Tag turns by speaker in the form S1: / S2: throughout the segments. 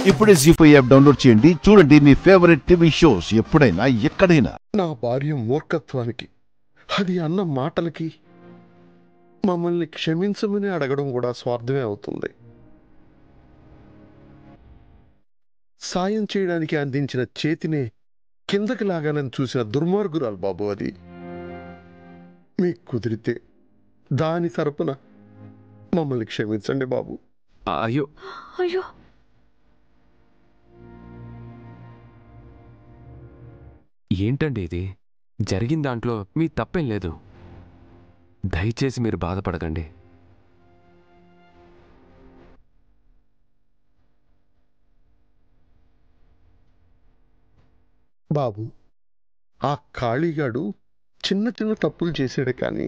S1: ఇప్పుడే జీ5 app download చేయండి. చూడండి మీ ఫేవరెట్ టీవీ షోస్ ఎప్పుడైనా ఎక్కడైనా.
S2: నా భార్య మూర్ఖత్వానికి, అది అన్న మాటలకి మమ్మల్ని క్షమించమని అడగడం కూడా స్వార్థమే అవుతుంది. సాయం చేయడానికి అందించిన చేతినే కిందకి లాగానని చూసిన దుర్మార్గురాలు బాబు అది. మీకు కుదిరితే దాని తరపున మమ్మల్ని క్షమించండి బాబు.
S3: అయ్యో
S4: అయ్యో,
S3: ఏంటండి ఇది? జరిగిన దాంట్లో మీ తప్పేం లేదు. దయచేసి మీరు బాధపడకండి.
S2: బాబు, ఆ ఖాళీగాడు చిన్న చిన్న తప్పులు చేశాడు, కానీ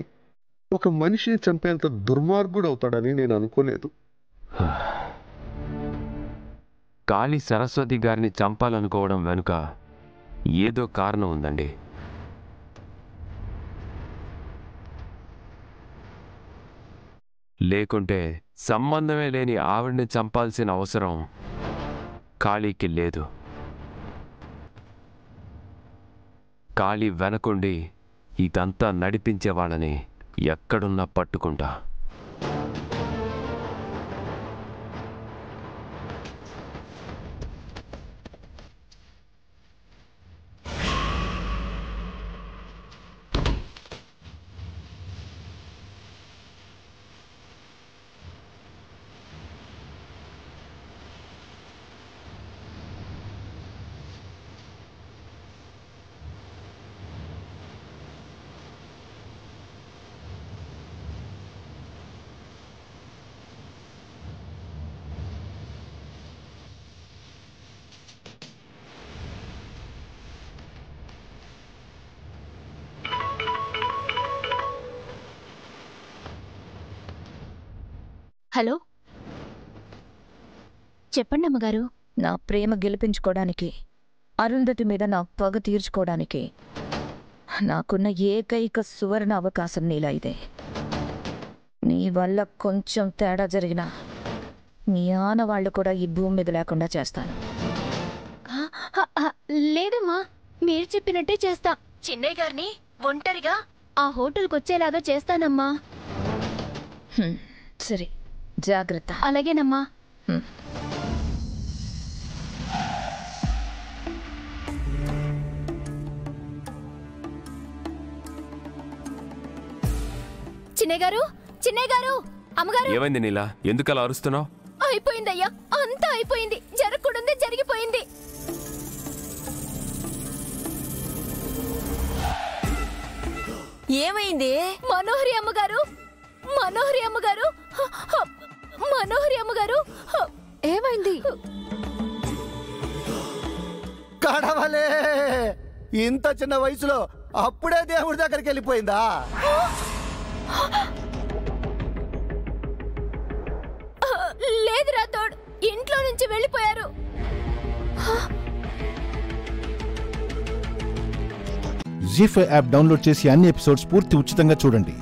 S2: ఒక మనిషిని చంపేంత దుర్మార్గుడు అవుతాడని నేను అనుకోలేదు.
S3: కాళీ సరస్వతి గారిని చంపాలనుకోవడం వెనుక ఏదో కారణం ఉందండి. లేకుంటే సంబంధమే లేని ఆవిడ్ని చంపాల్సిన అవసరం కాళీకి లేదు. కాళీ వెనకుండి ఇదంతా నడిపించేవాళ్ళని ఎక్కడున్నా పట్టుకుంటా.
S4: హలో, చెప్పండి అమ్మగారు.
S5: నా ప్రేమ గెలిపించుకోవడానికి, అరుంధతి మీద నా పగ తీర్చుకోవడానికి నాకున్న ఏకైక సువర్ణ అవకాశం నీలా ఇదే. నీ వల్ల కొంచెం తేడా జరిగినా నీ ఆనవాళ్లు కూడా ఈ భూమి మీద లేకుండా చేస్తాను.
S4: లేదమ్మా, మీరు చెప్పినట్టే చేస్తా. చిన్నయ్య గారిని ఒంటరిగా ఆ హోటల్కి వచ్చేలాగా చేస్తానమ్మా.
S5: సరే, జాగ్రత్త.
S4: అలాగేనమ్మా. చిన్నయ్య గారు, చిన్నయ్య గారు, అమ్మగారు.
S3: ఏమైంది నీలా? ఎందుకు అలా అరుస్తున్నావు?
S4: అయిపోయిందయ్యా, అంతా అయిపోయింది. జరగకూడదే జరిగిపోయింది.
S5: ఏమైంది?
S4: మనోహరి అమ్మగారు, మనోహరి అమ్మగారు, మనోహరి అమ్మగారు. ఏమైంది?
S6: కడవలే, ఇంత చిన్న వయసులో అప్పుడే దేవుడి దగ్గరికి వెళ్ళిపోయిందా?
S4: లేదు రాథోడ్, ఇంట్లో నుంచి వెళ్ళిపోయారు.
S1: జీ5 యాప్ డౌన్లోడ్ చేసి అన్ని ఎపిసోడ్స్ పూర్తి ఉచితంగా చూడండి.